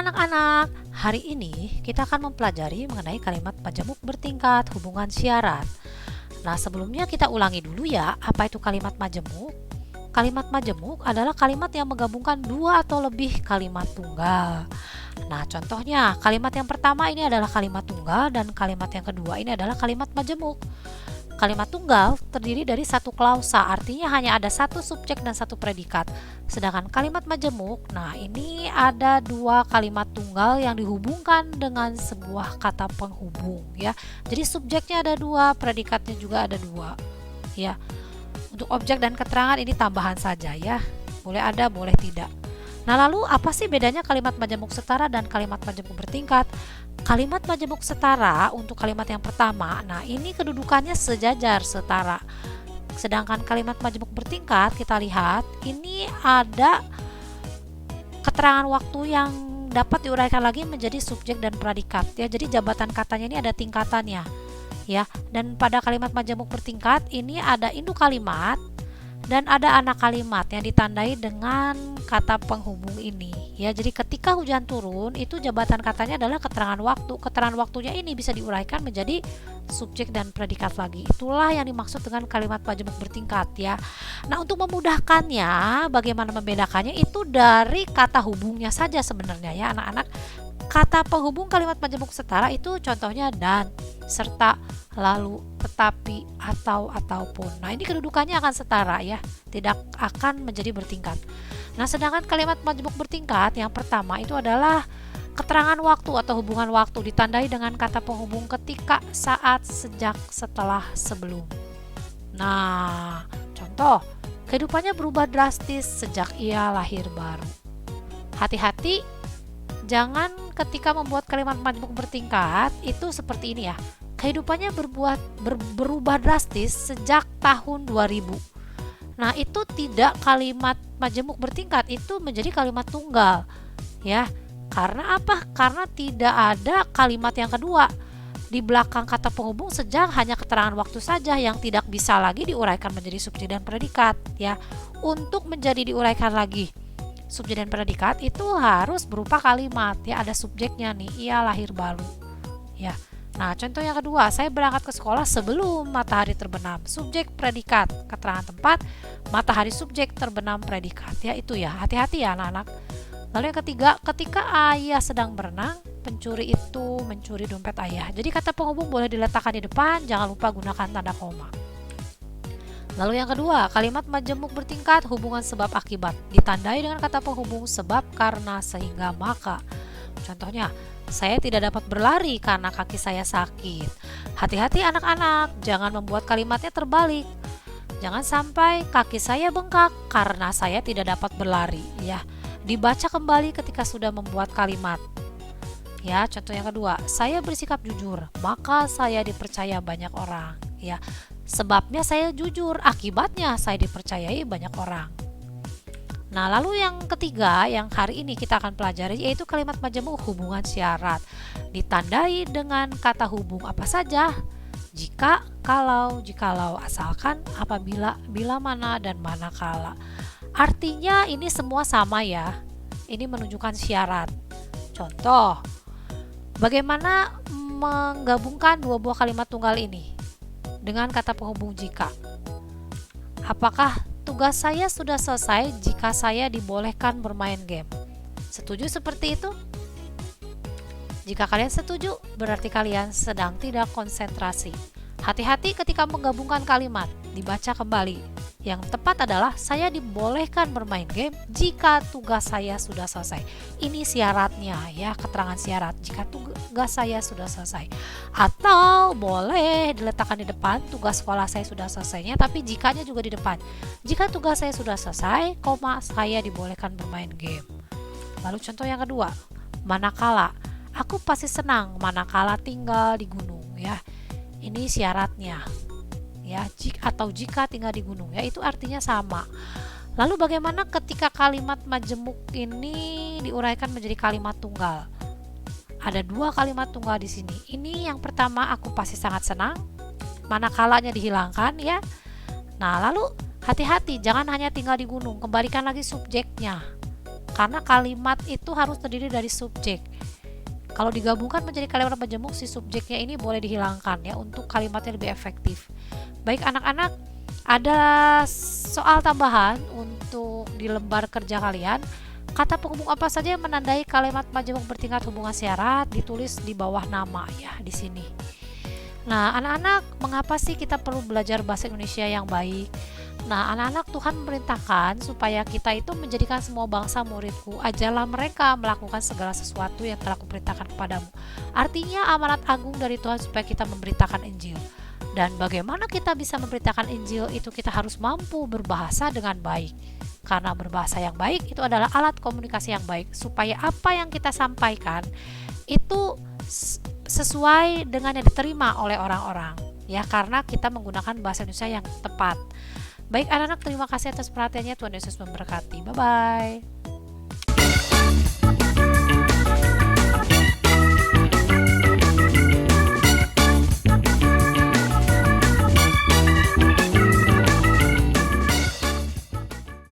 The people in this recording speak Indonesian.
anak-anak, hari ini kita akan mempelajari mengenai kalimat majemuk bertingkat hubungan syarat. Nah, sebelumnya kita ulangi dulu ya, apa itu kalimat majemuk? Kalimat majemuk adalah kalimat yang menggabungkan dua atau lebih kalimat tunggal. Nah, contohnya kalimat yang pertama ini adalah kalimat tunggal dan kalimat yang kedua ini adalah kalimat majemuk. Kalimat tunggal terdiri dari satu klausa, artinya hanya ada satu subjek dan satu predikat. Sedangkan kalimat majemuk, nah ini ada dua kalimat tunggal yang dihubungkan dengan sebuah kata penghubung ya. Jadi subjeknya ada dua, predikatnya juga ada dua ya. Untuk objek dan keterangan ini tambahan saja ya. Boleh ada, boleh tidak. Nah, lalu apa sih bedanya kalimat majemuk setara dan kalimat majemuk bertingkat? Kalimat majemuk setara untuk kalimat yang pertama, nah ini kedudukannya sejajar, setara. Sedangkan kalimat majemuk bertingkat, kita lihat ini ada keterangan waktu yang dapat diuraikan lagi menjadi subjek dan predikat ya. Jadi jabatan katanya ini ada tingkatannya ya. Dan pada kalimat majemuk bertingkat ini ada induk kalimat dan ada anak kalimat yang ditandai dengan kata penghubung ini ya. Jadi ketika hujan turun itu jabatan katanya adalah keterangan waktu. Keterangan waktunya ini bisa diuraikan menjadi subjek dan predikat lagi. Itulah yang dimaksud dengan kalimat majemuk bertingkat ya. Nah, untuk memudahkannya bagaimana membedakannya itu dari kata hubungnya saja sebenarnya ya anak-anak. Kata penghubung kalimat majemuk setara itu contohnya dan, serta, lalu, tetapi, atau, ataupun. Nah, ini kedudukannya akan setara ya, tidak akan menjadi bertingkat. Nah, sedangkan kalimat majemuk bertingkat yang pertama itu adalah keterangan waktu atau hubungan waktu ditandai dengan kata penghubung ketika, saat, sejak, setelah, sebelum. Nah, contoh, kehidupannya berubah drastis sejak ia lahir baru. Hati-hati, jangan ketika membuat kalimat majemuk bertingkat itu seperti ini ya. Kehidupannya berubah drastis sejak tahun 2000. Nah, itu tidak kalimat majemuk bertingkat, itu menjadi kalimat tunggal. Ya. Karena apa? Karena tidak ada kalimat yang kedua. Di belakang kata penghubung sejak hanya keterangan waktu saja yang tidak bisa lagi diuraikan menjadi subjek dan predikat, ya. Untuk menjadi diuraikan lagi subjek dan predikat itu harus berupa kalimat ya, ada subjeknya nih, ia lahir baru ya. Nah, contoh yang kedua, saya berangkat ke sekolah sebelum matahari terbenam. Subjek predikat, keterangan tempat, matahari subjek, terbenam predikat ya. Itu ya, hati-hati ya anak-anak. Lalu yang ketiga, ketika ayah sedang berenang, pencuri itu mencuri dompet ayah. Jadi kata penghubung boleh diletakkan di depan, jangan lupa gunakan tanda koma. Lalu yang kedua, kalimat majemuk bertingkat hubungan sebab akibat ditandai dengan kata penghubung sebab, karena, sehingga, maka. Contohnya, saya tidak dapat berlari karena kaki saya sakit. Hati-hati anak-anak, jangan membuat kalimatnya terbalik. Jangan sampai kaki saya bengkak karena saya tidak dapat berlari ya. Dibaca kembali ketika sudah membuat kalimat. Ya, contoh yang kedua, saya bersikap jujur, maka saya dipercaya banyak orang ya. Sebabnya saya jujur, akibatnya saya dipercayai banyak orang. Nah, lalu yang ketiga yang hari ini kita akan pelajari yaitu kalimat majemuk hubungan syarat. Ditandai dengan kata hubung apa saja? Jika, kalau, jikalau, asalkan, apabila, bila mana, dan manakala. Artinya ini semua sama ya. Ini menunjukkan syarat. Contoh, bagaimana menggabungkan dua buah kalimat tunggal ini dengan kata penghubung jika? Apakah tugas saya sudah selesai jika saya dibolehkan bermain game? Setuju seperti itu? Jika kalian setuju, berarti kalian sedang tidak konsentrasi. Hati-hati ketika menggabungkan kalimat, dibaca kembali. Yang tepat adalah saya dibolehkan bermain game jika tugas saya sudah selesai. Ini syaratnya ya, keterangan syarat jika tugas saya sudah selesai. Atau boleh diletakkan di depan tugas sekolah saya sudah selesainya, tapi jikanya juga di depan. Jika tugas saya sudah selesai, saya dibolehkan bermain game. Lalu contoh yang kedua, manakala. Aku pasti senang manakala tinggal di gunung ya. Ini syaratnya. Ya, jika tinggal di gunung ya, itu artinya sama. Lalu bagaimana ketika kalimat majemuk ini diuraikan menjadi kalimat tunggal? Ada dua kalimat tunggal di sini. Ini yang pertama, aku pasti sangat senang. Manakalanya dihilangkan ya. Nah, lalu hati-hati jangan hanya tinggal di gunung, kembalikan lagi subjeknya. karena kalimat itu harus terdiri dari subjek. Kalau digabungkan menjadi kalimat majemuk, si subjeknya ini boleh dihilangkan ya untuk kalimatnya lebih efektif. Baik anak-anak, ada soal tambahan untuk di lembar kerja kalian. Kata penghubung apa saja yang menandai kalimat majemuk bertingkat hubungan syarat ditulis di bawah nama ya di sini. Nah, anak-anak, mengapa sih kita perlu belajar bahasa Indonesia yang baik? Nah, anak-anak, Tuhan memerintahkan supaya kita itu menjadikan semua bangsa muridku. Ajarlah mereka melakukan segala sesuatu yang telah kuperintahkan kepadamu. Artinya amanat agung dari Tuhan supaya kita memberitakan Injil. Dan bagaimana kita bisa memberitakan Injil itu kita harus mampu berbahasa dengan baik. Karena berbahasa yang baik itu adalah alat komunikasi yang baik. Supaya apa yang kita sampaikan itu sesuai dengan yang diterima oleh orang-orang ya, karena kita menggunakan bahasa Indonesia yang tepat. Baik anak-anak, terima kasih atas perhatiannya. Tuhan Yesus memberkati. Bye bye.